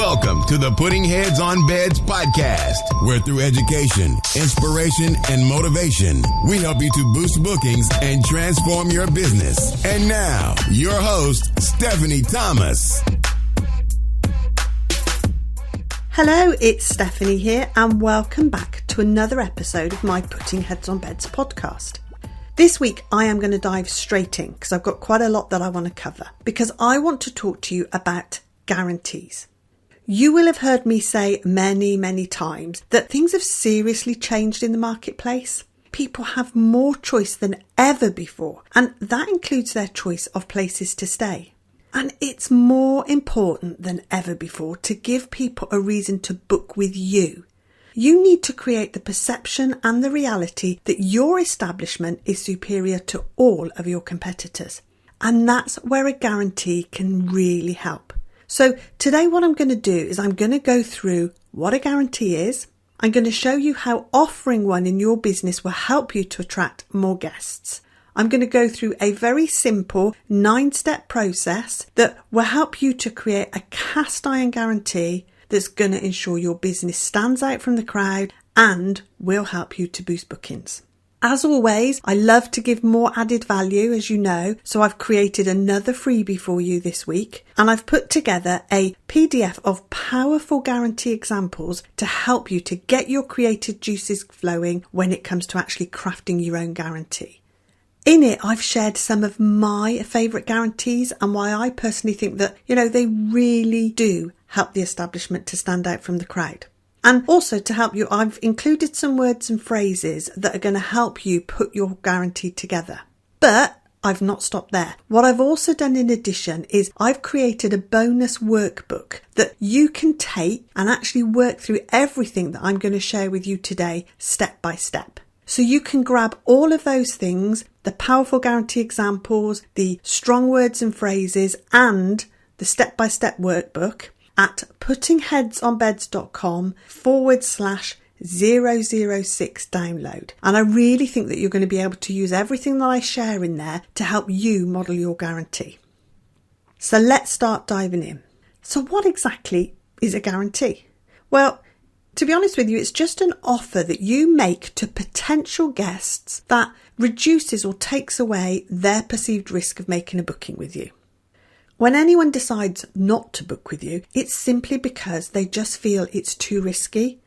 Welcome to the Putting Heads on Beds podcast, where through education, inspiration, and motivation, we help you to boost bookings and transform your business. And now, your host, Stephanie Thomas. Hello, it's Stephanie here, and welcome back to another episode of my Putting Heads on Beds podcast. This week, I am going to dive straight in because I've got quite a lot that I want to cover, because I want to talk to you about guarantees. You will have heard me say many times that things have seriously changed in the marketplace. People have more choice than ever before, and that includes their choice of places to stay. And it's more important than ever before to give people a reason to book with you. You need to create the perception and the reality that your establishment is superior to all of your competitors. And that's where a guarantee can really help. So today what I'm going to do is I'm going to go through what a guarantee is. I'm going to show you how offering one in your business will help you to attract more guests. I'm going to go through a very simple 9-step process that will help you to create a cast iron guarantee that's going to ensure your business stands out from the crowd and will help you to boost bookings. As always, I love to give more added value, as you know, so I've created another freebie for you this week, and I've put together a PDF of powerful guarantee examples to help you to get your creative juices flowing when it comes to actually crafting your own guarantee. In it, I've shared some of my favourite guarantees and why I personally think that, they really do help the establishment to stand out from the crowd. And also to help you, I've included some words and phrases that are going to help you put your guarantee together. But I've not stopped there. What I've also done in addition is I've created a bonus workbook that you can take and actually work through everything that I'm going to share with you today, step by step. So you can grab all of those things, the powerful guarantee examples, the strong words and phrases, and the step-by-step workbook at puttingheadsonbeds.com/006 download. And I really think that you're going to be able to use everything that I share in there to help you model your guarantee. So let's start diving in. So what exactly is a guarantee? Well, to be honest with you, it's just an offer that you make to potential guests that reduces or takes away their perceived risk of making a booking with you. When anyone decides not to book with you, it's simply because they just feel it's too risky.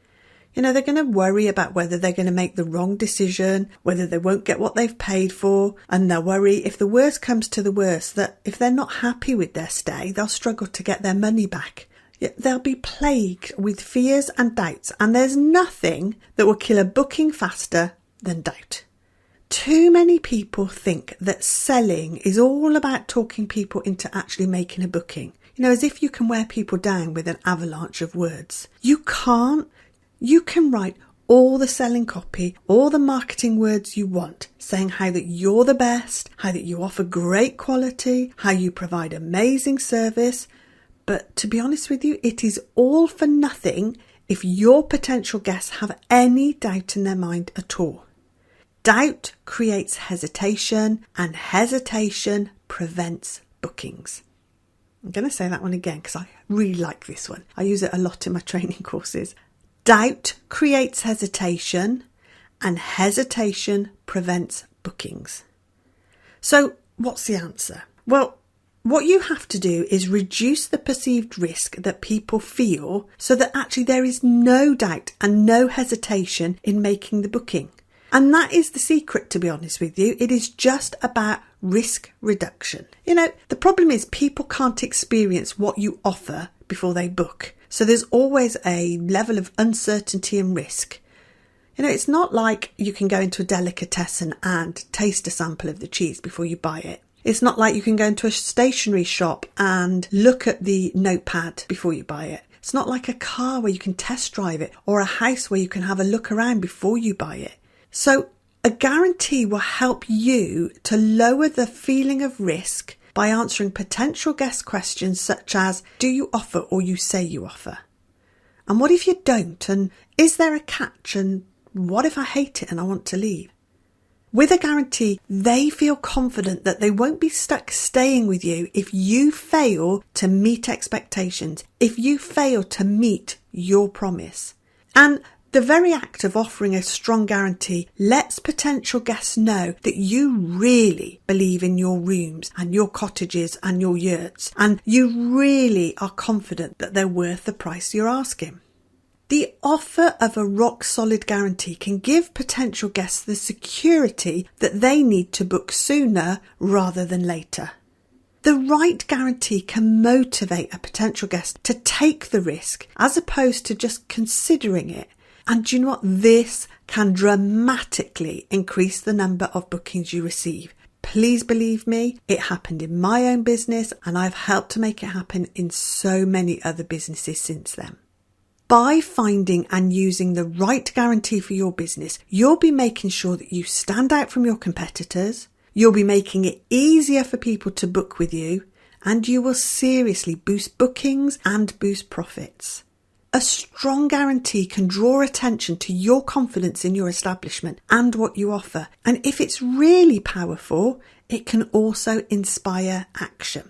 They're going to worry about whether they're going to make the wrong decision, whether they won't get what they've paid for, and they'll worry if the worst comes to the worst that if they're not happy with their stay, they'll struggle to get their money back. They'll be plagued with fears and doubts, and there's nothing that will kill a booking faster than doubt. Too many people think that selling is all about talking people into actually making a booking. As if you can wear people down with an avalanche of words. You can't. You can write all the selling copy, all the marketing words you want, saying how that you're the best, how that you offer great quality, how you provide amazing service. But to be honest with you, it is all for nothing if your potential guests have any doubt in their mind at all. Doubt creates hesitation, and hesitation prevents bookings. I'm going to say that one again because I really like this one. I use it a lot in my training courses. Doubt creates hesitation, and hesitation prevents bookings. So what's the answer? Well, what you have to do is reduce the perceived risk that people feel so that actually there is no doubt and no hesitation in making the booking. And that is the secret, to be honest with you. It is just about risk reduction. The problem is people can't experience what you offer before they book. So there's always a level of uncertainty and risk. It's not like you can go into a delicatessen and taste a sample of the cheese before you buy it. It's not like you can go into a stationery shop and look at the notepad before you buy it. It's not like a car where you can test drive it, or a house where you can have a look around before you buy it. So a guarantee will help you to lower the feeling of risk by answering potential guest questions such as, do you offer or you say you offer? And what if you don't? And is there a catch? And what if I hate it and I want to leave? With a guarantee, they feel confident that they won't be stuck staying with you if you fail to meet expectations, if you fail to meet your promise. And the very act of offering a strong guarantee lets potential guests know that you really believe in your rooms and your cottages and your yurts, and you really are confident that they're worth the price you're asking. The offer of a rock-solid guarantee can give potential guests the security that they need to book sooner rather than later. The right guarantee can motivate a potential guest to take the risk as opposed to just considering it. And do you know what? This can dramatically increase the number of bookings you receive. Please believe me, it happened in my own business and I've helped to make it happen in so many other businesses since then. By finding and using the right guarantee for your business, you'll be making sure that you stand out from your competitors, you'll be making it easier for people to book with you, and you will seriously boost bookings and boost profits. A strong guarantee can draw attention to your confidence in your establishment and what you offer. And if it's really powerful, it can also inspire action.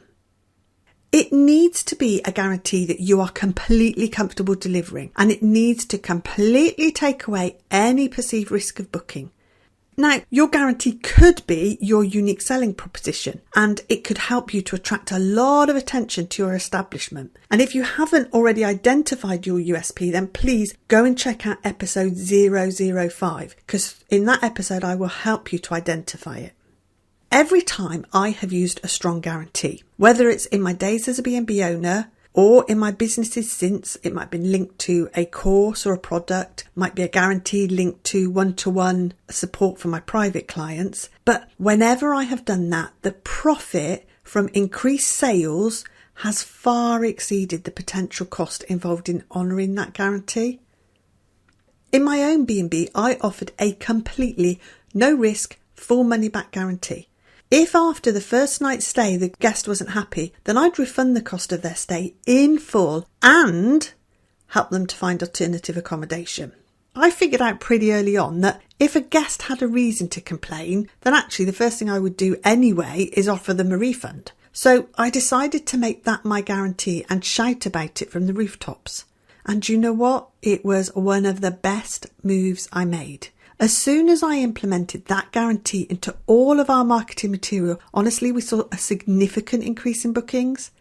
It needs to be a guarantee that you are completely comfortable delivering, and it needs to completely take away any perceived risk of booking. Now, your guarantee could be your unique selling proposition, and it could help you to attract a lot of attention to your establishment. And if you haven't already identified your USP, then please go and check out episode 005, because in that episode I will help you to identify it. Every time I have used a strong guarantee, whether it's in my days as a B&B owner, or in my businesses since, it might have been linked to a course or a product, might be a guarantee linked to one-to-one support for my private clients. But whenever I have done that, the profit from increased sales has far exceeded the potential cost involved in honouring that guarantee. In my own B&B, I offered a completely no-risk, full money-back guarantee. If after the first night's stay the guest wasn't happy, then I'd refund the cost of their stay in full and help them to find alternative accommodation. I figured out pretty early on that if a guest had a reason to complain, then actually the first thing I would do anyway is offer them a refund. So I decided to make that my guarantee and shout about it from the rooftops. And you know what? It was one of the best moves I made. As soon as I implemented that guarantee into all of our marketing material, honestly, we saw a significant increase in bookings.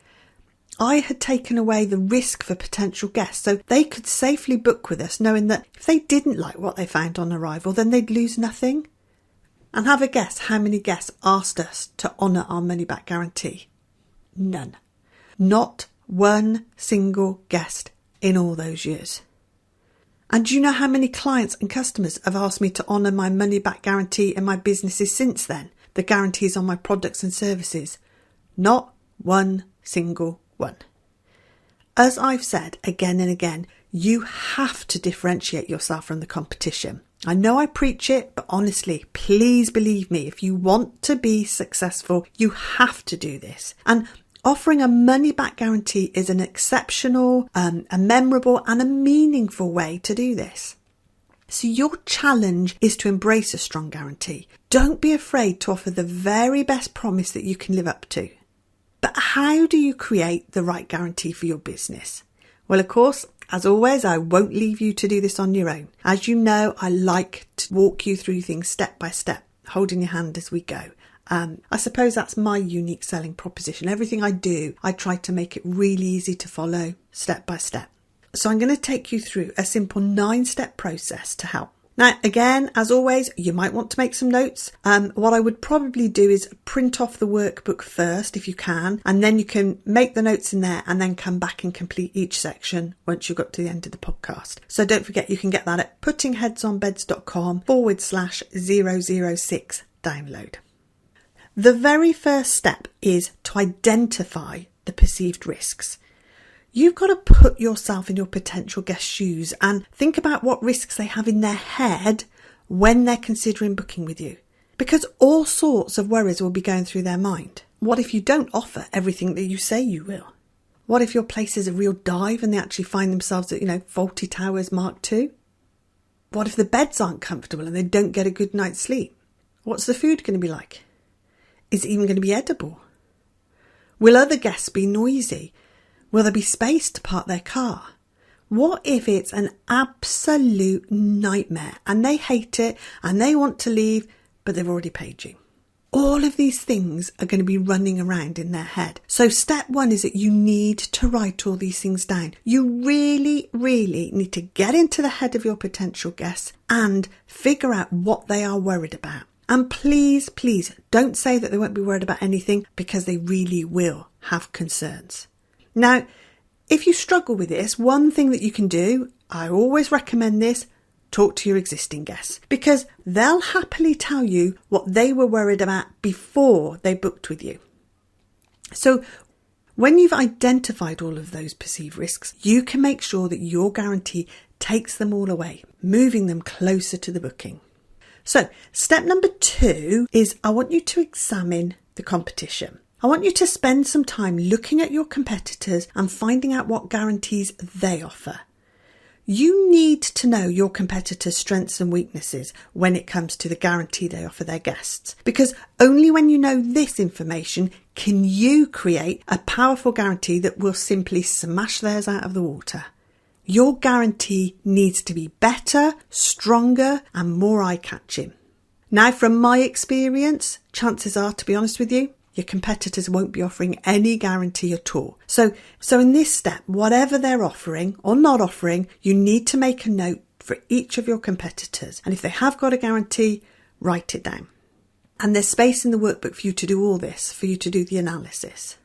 I had taken away the risk for potential guests, so they could safely book with us, knowing that if they didn't like what they found on arrival, then they'd lose nothing. And have a guess how many guests asked us to honour our money-back guarantee? None. Not one single guest in all those years. And do you know how many clients and customers have asked me to honour my money-back guarantee in my businesses since then? The guarantees on my products and services? Not one single one. As I've said again and again, you have to differentiate yourself from the competition. I know I preach it, but honestly, please believe me, if you want to be successful, you have to do this. And offering a money-back guarantee is an exceptional, a memorable and a meaningful way to do this. So your challenge is to embrace a strong guarantee. Don't be afraid to offer the very best promise that you can live up to. But how do you create the right guarantee for your business? Well, of course, as always, I won't leave you to do this on your own. As you know, I like to walk you through things step by step, holding your hand as we go. I suppose that's my unique selling proposition. Everything I do, I try to make it really easy to follow step by step. So I'm going to take you through a simple 9-step process to help. Now, again, as always, you might want to make some notes. What I would probably do is print off the workbook first, if you can, and then you can make the notes in there and then come back and complete each section once you've got to the end of the podcast. So don't forget, you can get that at puttingheadsonbeds.com/006 download. The very first step is to identify the perceived risks. You've got to put yourself in your potential guest's shoes and think about what risks they have in their head when they're considering booking with you. Because all sorts of worries will be going through their mind. What if you don't offer everything that you say you will? What if your place is a real dive and they actually find themselves at, Faulty Towers Mark II? What if the beds aren't comfortable and they don't get a good night's sleep? What's the food going to be like? Is it even going to be edible? Will other guests be noisy? Will there be space to park their car? What if it's an absolute nightmare and they hate it and they want to leave, but they've already paid you? All of these things are going to be running around in their head. So step one is that you need to write all these things down. You really, really need to get into the head of your potential guests and figure out what they are worried about. And please, please don't say that they won't be worried about anything, because they really will have concerns. Now, if you struggle with this, one thing that you can do, I always recommend this, talk to your existing guests, because they'll happily tell you what they were worried about before they booked with you. So when you've identified all of those perceived risks, you can make sure that your guarantee takes them all away, moving them closer to the booking. So step number 2 is I want you to examine the competition. I want you to spend some time looking at your competitors and finding out what guarantees they offer. You need to know your competitors' strengths and weaknesses when it comes to the guarantee they offer their guests, because only when you know this information can you create a powerful guarantee that will simply smash theirs out of the water. Your guarantee needs to be better, stronger, and more eye-catching. Now, from my experience, chances are, to be honest with you, your competitors won't be offering any guarantee at all. So in this step, whatever they're offering or not offering, you need to make a note for each of your competitors. And if they have got a guarantee, write it down. And there's space in the workbook for you to do all this, for you to do the analysis.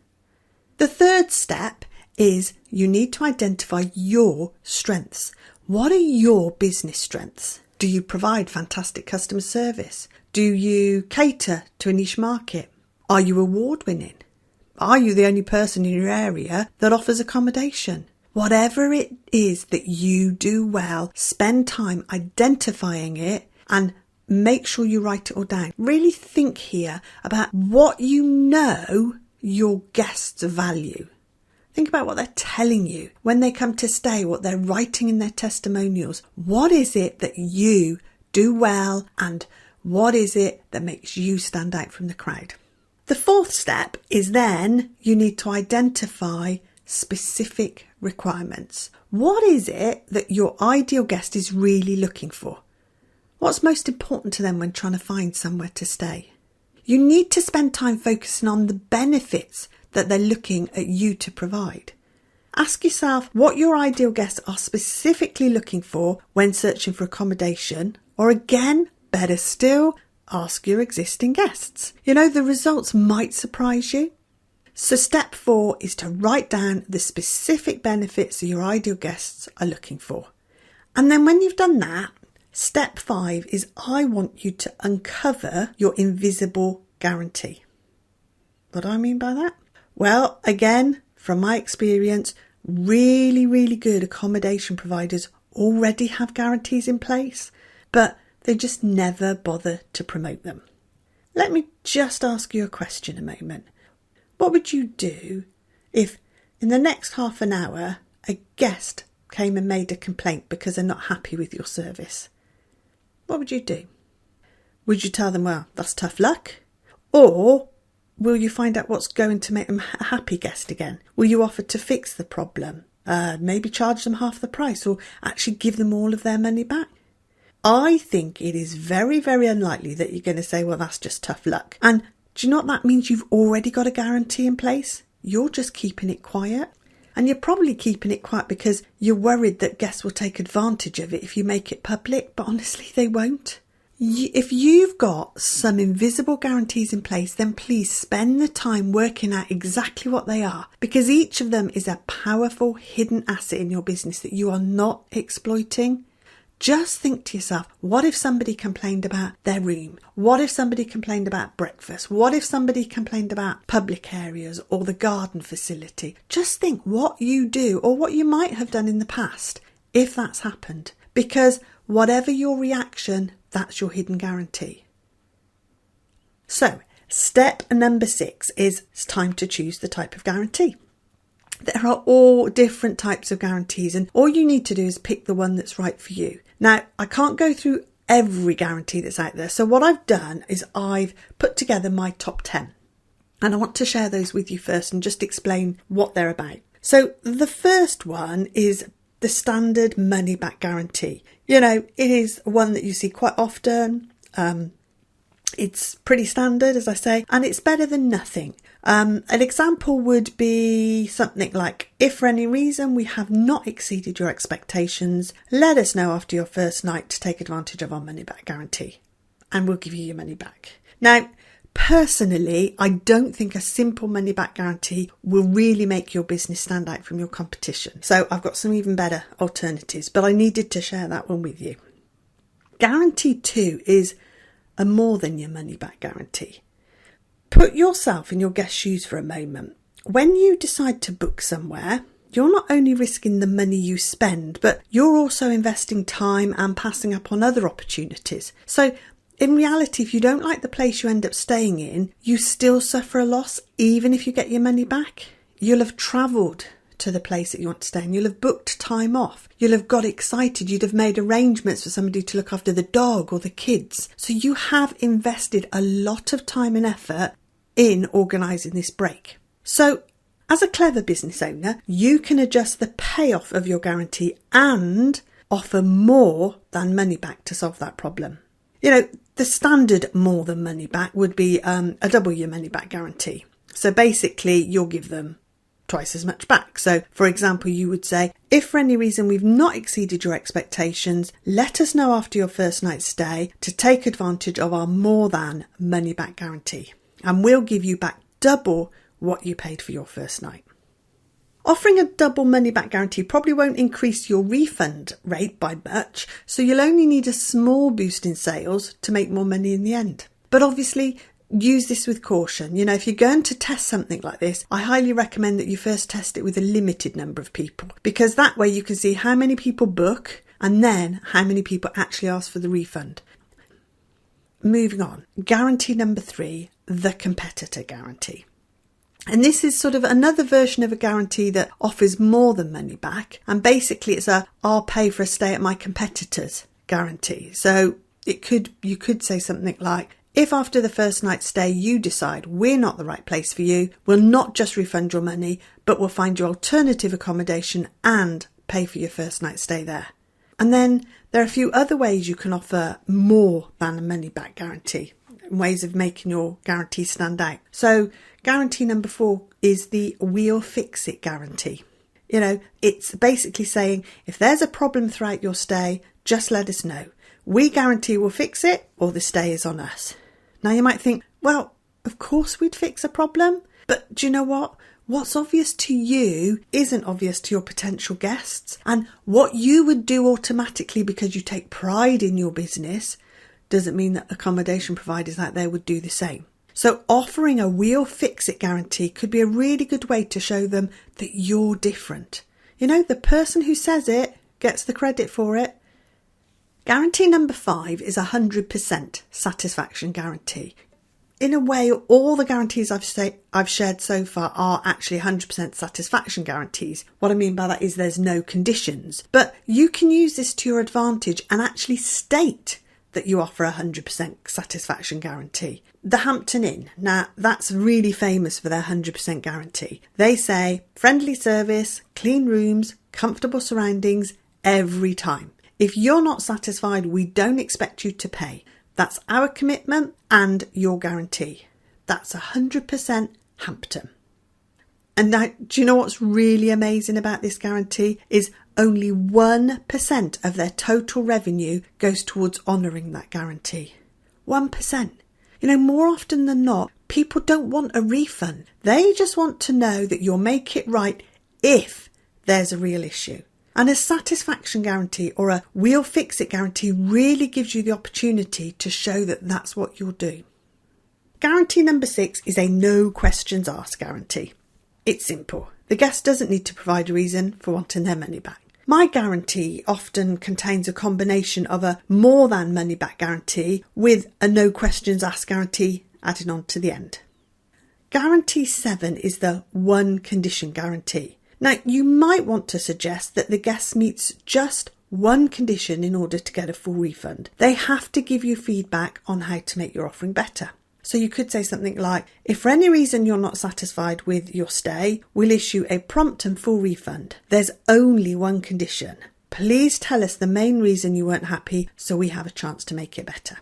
The third step is you need to identify your strengths. What are your business strengths? Do you provide fantastic customer service? Do you cater to a niche market? Are you award winning? Are you the only person in your area that offers accommodation? Whatever it is that you do well, spend time identifying it and make sure you write it all down. Really think here about what you know your guests value. Think about what they're telling you when they come to stay, what they're writing in their testimonials. What is it that you do well, and what is it that makes you stand out from the crowd? The fourth step is then you need to identify specific requirements. What is it that your ideal guest is really looking for? What's most important to them when trying to find somewhere to stay? You need to spend time focusing on the benefits that they're looking at you to provide. Ask yourself what your ideal guests are specifically looking for when searching for accommodation, or again, better still, ask your existing guests. You know, the results might surprise you. So step 4 is to write down the specific benefits that your ideal guests are looking for. And then when you've done that, step 5 is I want you to uncover your invisible guarantee. What do I mean by that? Well, again, from my experience, really, really good accommodation providers already have guarantees in place, but they just never bother to promote them. Let me just ask you a question a moment. What would you do if in the next half an hour a guest came and made a complaint because they're not happy with your service? What would you do? Would you tell them, well, that's tough luck? Or will you find out what's going to make them a happy guest again? Will you offer to fix the problem? Maybe charge them half the price, or actually give them all of their money back? I think it is very, very unlikely that you're going to say, well, that's just tough luck. And do you know what that means? You've already got a guarantee in place. You're just keeping it quiet. And you're probably keeping it quiet because you're worried that guests will take advantage of it if you make it public, but honestly, they won't. If you've got some invisible guarantees in place, then please spend the time working out exactly what they are, because each of them is a powerful hidden asset in your business that you are not exploiting. Just think to yourself, what if somebody complained about their room? What if somebody complained about breakfast? What if somebody complained about public areas or the garden facility? Just think what you do or what you might have done in the past if that's happened. Because whatever your reaction, that's your hidden guarantee. So, step number 6 is it's time to choose the type of guarantee. There are all different types of guarantees, and all you need to do is pick the one that's right for you. Now, I can't go through every guarantee that's out there. So what I've done is I've put together my top 10. And I want to share those with you first and just explain what they're about. So the first one is the standard money back guarantee. It is one that you see quite often. It's pretty standard, as I say, and it's better than nothing. An example would be something like, if for any reason we have not exceeded your expectations, let us know after your first night to take advantage of our money back guarantee, and we'll give you your money back. Now, personally, I don't think a simple money back guarantee will really make your business stand out from your competition. So I've got some even better alternatives, but I needed to share that one with you. Guarantee 2 is a more than your money back guarantee. Put yourself in your guest's shoes for a moment. When you decide to book somewhere, you're not only risking the money you spend, but you're also investing time and passing up on other opportunities. So in reality, if you don't like the place you end up staying in, you still suffer a loss, even if you get your money back. You'll have travelled to the place that you want to stay in. You'll have booked time off. You'll have got excited. You'd have made arrangements for somebody to look after the dog or the kids. So you have invested a lot of time and effort in organising this break. So as a clever business owner, you can adjust the payoff of your guarantee and offer more than money back to solve that problem. The standard more than money back would be a double your money back guarantee. So basically, you'll give them twice as much back. So for example, you would say, if for any reason we've not exceeded your expectations, let us know after your first night's stay to take advantage of our more than money back guarantee, and we'll give you back double what you paid for your first night. Offering a double money back guarantee probably won't increase your refund rate by much, so you'll only need a small boost in sales to make more money in the end. But obviously, use this with caution. If you're going to test something like this, I highly recommend that you first test it with a limited number of people, because that way you can see how many people book and then how many people actually ask for the refund. Moving on, guarantee number 3, the competitor guarantee. And this is sort of another version of a guarantee that offers more than money back. And basically it's I'll pay for a stay at my competitor's guarantee. So you could say something like, if after the first night's stay you decide we're not the right place for you, we'll not just refund your money, but we'll find you alternative accommodation and pay for your first night's stay there. And then there are a few other ways you can offer more than a money back guarantee, ways of making your guarantee stand out. So guarantee number 4 is the we'll fix it guarantee. It's basically saying, if there's a problem throughout your stay, just let us know. We guarantee we'll fix it, or the stay is on us. Now you might think, well, of course we'd fix a problem. But do you know what? What's obvious to you isn't obvious to your potential guests. And what you would do automatically because you take pride in your business doesn't mean that accommodation providers out there would do the same. So offering a we'll fix it guarantee could be a really good way to show them that you're different. The person who says it gets the credit for it. Guarantee number 5 is 100% satisfaction guarantee. In a way, all the guarantees I've shared so far are actually 100% satisfaction guarantees. What I mean by that is there's no conditions. But you can use this to your advantage and actually state that you offer a 100% satisfaction guarantee. The Hampton Inn, now that's really famous for their 100% guarantee. They say friendly service, clean rooms, comfortable surroundings every time. If you're not satisfied, we don't expect you to pay. That's our commitment and your guarantee. That's 100% Hampton. And now, do you know what's really amazing about this guarantee is only 1% of their total revenue goes towards honouring that guarantee. 1%. More often than not, people don't want a refund. They just want to know that you'll make it right if there's a real issue. And a satisfaction guarantee or a we'll fix it guarantee really gives you the opportunity to show that that's what you'll do. Guarantee number 6 is a no questions asked guarantee. It's simple. The guest doesn't need to provide a reason for wanting their money back. My guarantee often contains a combination of a more than money back guarantee with a no questions asked guarantee added on to the end. Guarantee 7 is the one condition guarantee. Now, you might want to suggest that the guest meets just one condition in order to get a full refund. They have to give you feedback on how to make your offering better. So you could say something like, if for any reason you're not satisfied with your stay, we'll issue a prompt and full refund. There's only one condition. Please tell us the main reason you weren't happy so we have a chance to make it better.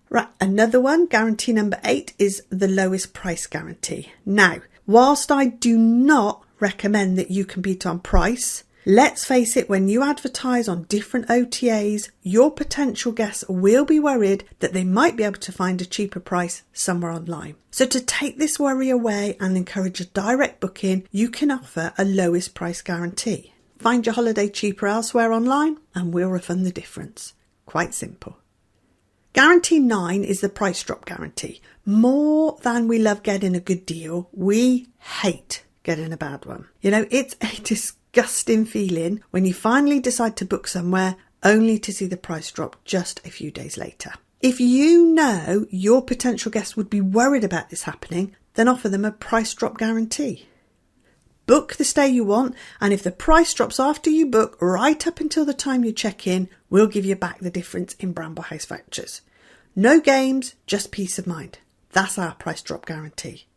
Right, another one, guarantee number 8, is the lowest price guarantee. Now, whilst I do not recommend that you compete on price, let's face it, when you advertise on different OTAs, your potential guests will be worried that they might be able to find a cheaper price somewhere online. So to take this worry away and encourage a direct booking, you can offer a lowest price guarantee. Find your holiday cheaper elsewhere online and we'll refund the difference. Quite simple. Guarantee 9 is the price drop guarantee. More than we love getting a good deal, we hate getting a bad one. You know, it's a disgusting feeling when you finally decide to book somewhere only to see the price drop just a few days later. If you know your potential guests would be worried about this happening, then offer them a price drop guarantee. Book the stay you want, and if the price drops after you book right up until the time you check in, we'll give you back the difference in Bramble House vouchers. No games, just peace of mind. That's our price drop guarantee.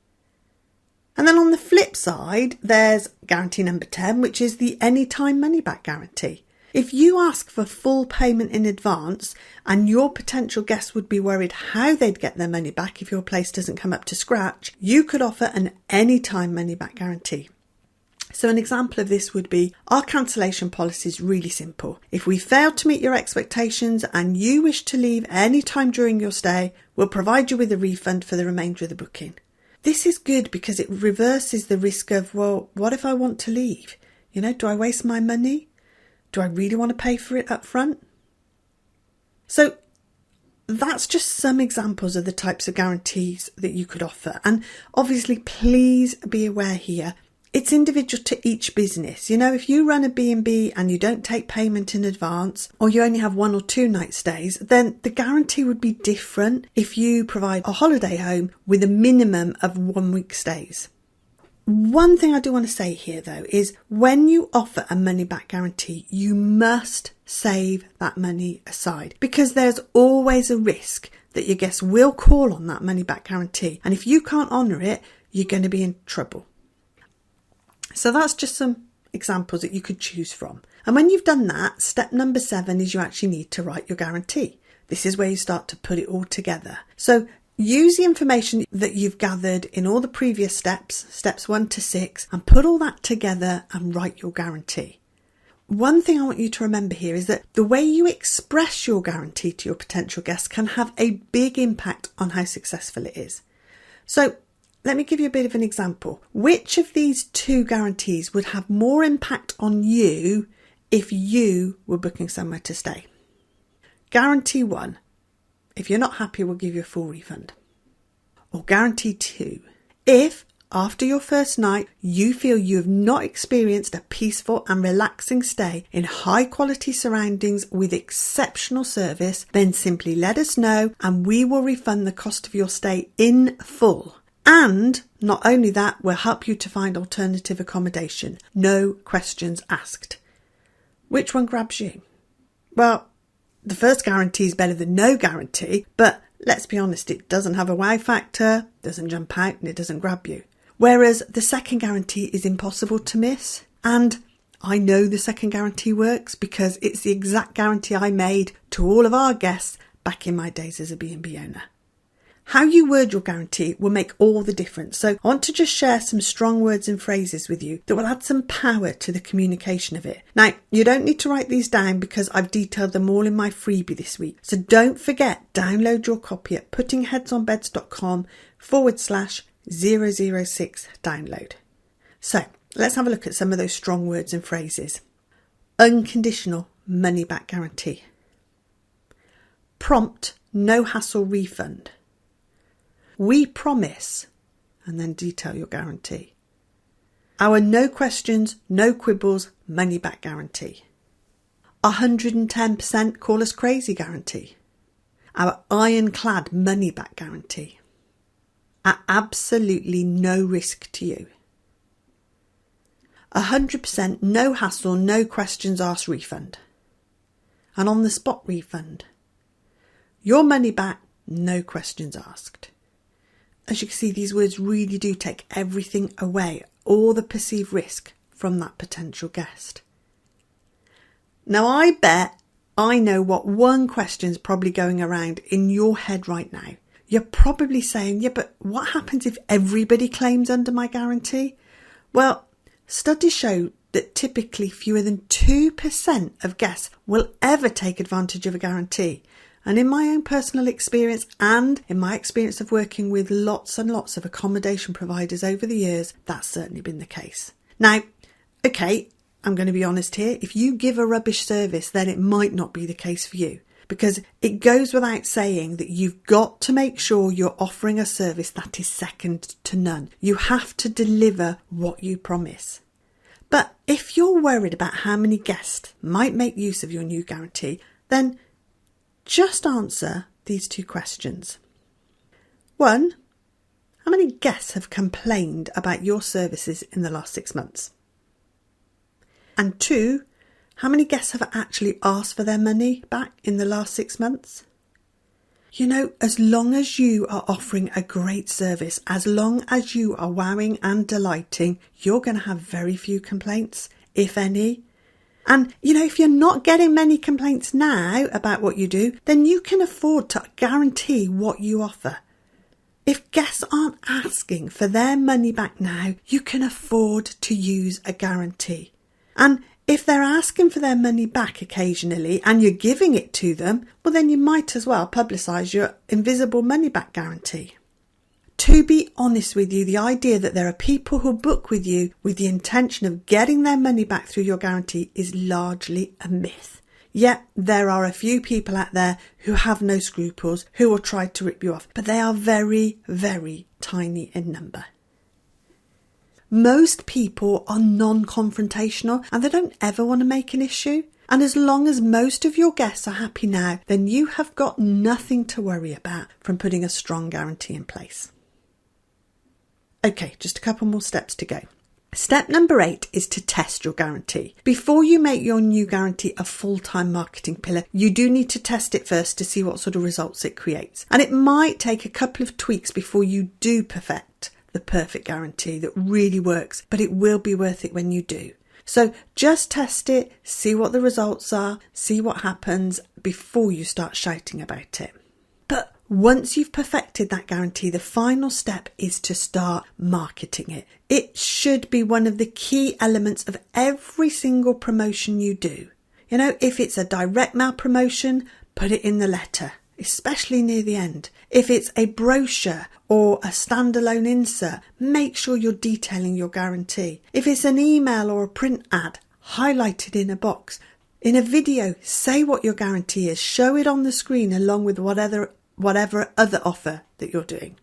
And then on the flip side, there's guarantee number 10, which is the anytime money back guarantee. If you ask for full payment in advance and your potential guests would be worried how they'd get their money back if your place doesn't come up to scratch, you could offer an anytime money back guarantee. So an example of this would be, our cancellation policy is really simple. If we fail to meet your expectations and you wish to leave any time during your stay, we'll provide you with a refund for the remainder of the booking. This is good because it reverses the risk of, well, what if I want to leave? You know, do I waste my money? Do I really want to pay for it up front? So that's just some examples of the types of guarantees that you could offer. And obviously, please be aware here, it's individual to each business. You know, if you run a B&B and you don't take payment in advance, or you only have 1 or 2 night stays, then the guarantee would be different if you provide a holiday home with a minimum of 1 week stays. One thing I do want to say here though is when you offer a money back guarantee, you must save that money aside, because there's always a risk that your guests will call on that money back guarantee. And if you can't honour it, you're going to be in trouble. So that's just some examples that you could choose from. And when you've done that, step number 7 is you actually need to write your guarantee. This is where you start to put it all together. So use the information that you've gathered in all the previous steps 1 to 6, and put all that together and write your guarantee. One thing I want you to remember here is that the way you express your guarantee to your potential guests can have a big impact on how successful it is. So let me give you a bit of an example. Which of these 2 guarantees would have more impact on you if you were booking somewhere to stay? Guarantee 1. If you're not happy, we'll give you a full refund. Or guarantee 2. If, after your first night, you feel you have not experienced a peaceful and relaxing stay in high quality surroundings with exceptional service, then simply let us know and we will refund the cost of your stay in full. And not only that, we'll help you to find alternative accommodation. No questions asked. Which one grabs you? Well, the first guarantee is better than no guarantee, but let's be honest, it doesn't have a wow factor, doesn't jump out, and it doesn't grab you. Whereas the second guarantee is impossible to miss. And I know the second guarantee works because it's the exact guarantee I made to all of our guests back in my days as a B&B owner. How you word your guarantee will make all the difference. So I want to just share some strong words and phrases with you that will add some power to the communication of it. Now, you don't need to write these down because I've detailed them all in my freebie this week. So don't forget, download your copy at puttingheadsonbeds.com/006 download. So let's have a look at some of those strong words and phrases. Unconditional money back guarantee. Prompt, no hassle refund. We promise, and then detail your guarantee. Our no questions, no quibbles, money back guarantee. 110% call us crazy guarantee. Our ironclad money back guarantee. At absolutely no risk to you. 100% no hassle, no questions asked refund. And on the spot refund, your money back, no questions asked. As you can see, these words really do take everything away, all the perceived risk from that potential guest. Now, I bet I know what one question's probably going around in your head right now. You're probably saying, yeah, but what happens if everybody claims under my guarantee? Well, studies show that typically fewer than 2% of guests will ever take advantage of a guarantee. And in my own personal experience and in my experience of working with lots and lots of accommodation providers over the years, that's certainly been the case. Now, okay, I'm going to be honest here. If you give a rubbish service, then it might not be the case for you, because it goes without saying that you've got to make sure you're offering a service that is second to none. You have to deliver what you promise. But if you're worried about how many guests might make use of your new guarantee, then just answer these two questions. 1, how many guests have complained about your services in the last 6 months? And 2, how many guests have actually asked for their money back in the last 6 months? You know, as long as you are offering a great service, as long as you are wowing and delighting, you're going to have very few complaints, if any. And, you know, if you're not getting many complaints now about what you do, then you can afford to guarantee what you offer. If guests aren't asking for their money back now, you can afford to use a guarantee. And if they're asking for their money back occasionally and you're giving it to them, well, then you might as well publicise your invisible money back guarantee. To be honest with you, the idea that there are people who book with you with the intention of getting their money back through your guarantee is largely a myth. Yet there are a few people out there who have no scruples, who will try to rip you off, but they are very, very tiny in number. Most people are non-confrontational and they don't ever want to make an issue. And as long as most of your guests are happy now, then you have got nothing to worry about from putting a strong guarantee in place. Okay, just a couple more steps to go. Step number 8 is to test your guarantee. Before you make your new guarantee a full-time marketing pillar, you do need to test it first to see what sort of results it creates. And it might take a couple of tweaks before you do perfect the perfect guarantee that really works, but it will be worth it when you do. So just test it, see what the results are, see what happens before you start shouting about it. But once you've perfected that guarantee, the final step is to start marketing it. It should be one of the key elements of every single promotion you do. You know, if it's a direct mail promotion, put it in the letter, especially near the end. If it's a brochure or a standalone insert, make sure you're detailing your guarantee. If it's an email or a print ad, highlight it in a box. In a video, say what your guarantee is. Show it on the screen along with whatever other offer that you're doing.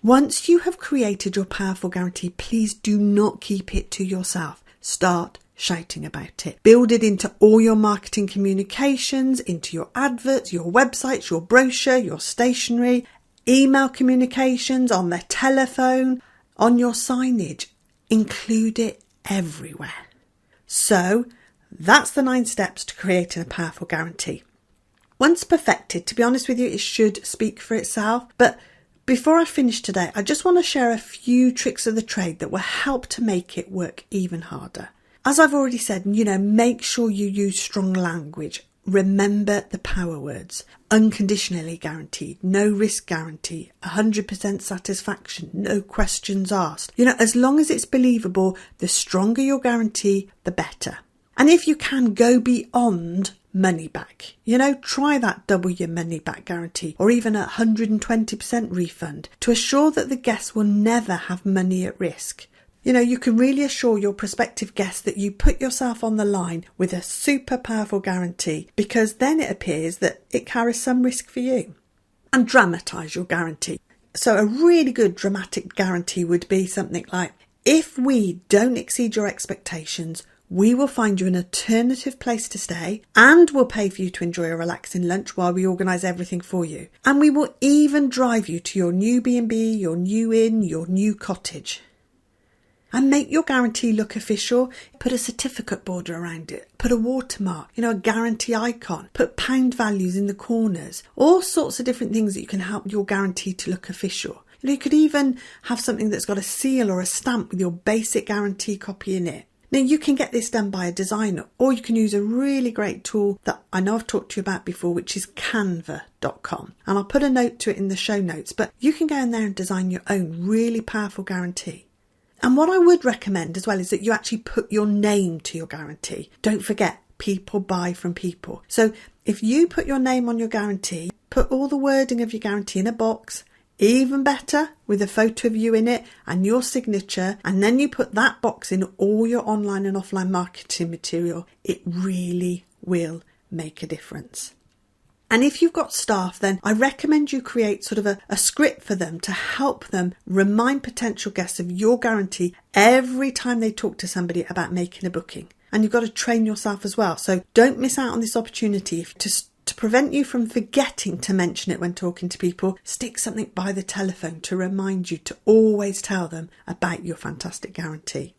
Once you have created your powerful guarantee, please do not keep it to yourself. Start shouting about it. Build it into all your marketing communications, into your adverts, your websites, your brochure, your stationery, email communications, on the telephone, on your signage. Include it everywhere. So that's the 9 steps to creating a powerful guarantee. Once perfected, to be honest with you, it should speak for itself. But before I finish today, I just want to share a few tricks of the trade that will help to make it work even harder. As I've already said, make sure you use strong language. Remember the power words. Unconditionally guaranteed, no risk guarantee, 100% satisfaction, no questions asked. As long as it's believable, the stronger your guarantee, the better. And if you can, go beyond money back. Try that double your money back guarantee or even a 120% refund to assure that the guests will never have money at risk. You can really assure your prospective guests that you put yourself on the line with a super powerful guarantee, because then it appears that it carries some risk for you. And dramatise your guarantee. So a really good dramatic guarantee would be something like, if we don't exceed your expectations, we will find you an alternative place to stay and we'll pay for you to enjoy a relaxing lunch while we organise everything for you. And we will even drive you to your new B&B, your new inn, your new cottage. And make your guarantee look official. Put a certificate border around it. Put a watermark, a guarantee icon. Put pound values in the corners. All sorts of different things that you can help your guarantee to look official. You could even have something that's got a seal or a stamp with your basic guarantee copy in it. Now, you can get this done by a designer, or you can use a really great tool that I know I've talked to you about before, which is canva.com. And I'll put a note to it in the show notes, but you can go in there and design your own really powerful guarantee. And what I would recommend as well is that you actually put your name to your guarantee. Don't forget, people buy from people. So if you put your name on your guarantee, put all the wording of your guarantee in a box, even better with a photo of you in it and your signature, and then you put that box in all your online and offline marketing material, it really will make a difference. And if you've got staff, then I recommend you create sort of a script for them to help them remind potential guests of your guarantee every time they talk to somebody about making a booking. And you've got to train yourself as well. So don't miss out on this opportunity to prevent you from forgetting to mention it when talking to people. Stick something by the telephone to remind you to always tell them about your fantastic guarantee.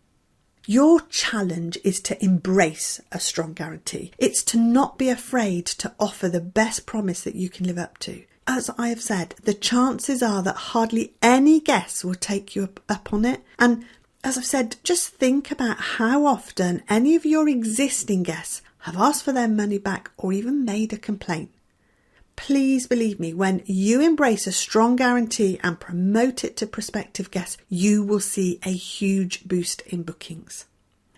Your challenge is to embrace a strong guarantee. It's to not be afraid to offer the best promise that you can live up to. As I have said, the chances are that hardly any guests will take you up on it. And as I've said, just think about how often any of your existing guests have asked for their money back or even made a complaint. Please believe me, when you embrace a strong guarantee and promote it to prospective guests, you will see a huge boost in bookings.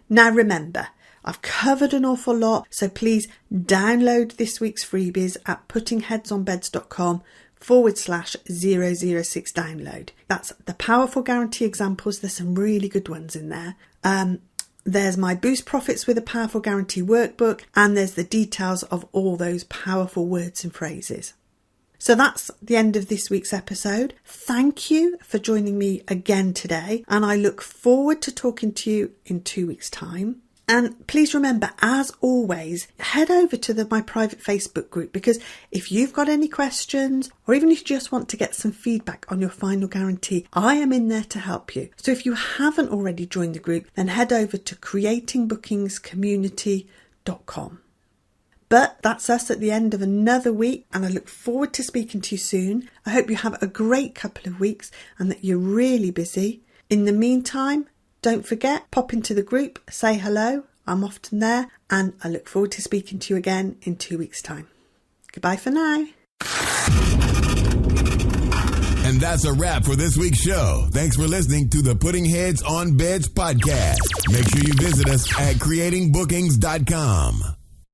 Now remember, I've covered an awful lot, so please download this week's freebies at puttingheadsonbeds.com/006 download. That's the powerful guarantee examples. There's some really good ones in there. There's my Boost Profits with a Powerful Guarantee workbook, and there's the details of all those powerful words and phrases. So that's the end of this week's episode. Thank you for joining me again today, and I look forward to talking to you in 2 weeks' time. And please remember, as always, head over to my private Facebook group, because if you've got any questions, or even if you just want to get some feedback on your final guarantee, I am in there to help you. So if you haven't already joined the group, then head over to creatingbookingscommunity.com. But that's us at the end of another week, and I look forward to speaking to you soon. I hope you have a great couple of weeks and that you're really busy. In the meantime, don't forget, pop into the group, say hello. I'm often there, and I look forward to speaking to you again in 2 weeks' time. Goodbye for now. And that's a wrap for this week's show. Thanks for listening to the Putting Heads on Beds podcast. Make sure you visit us at creatingbookings.com.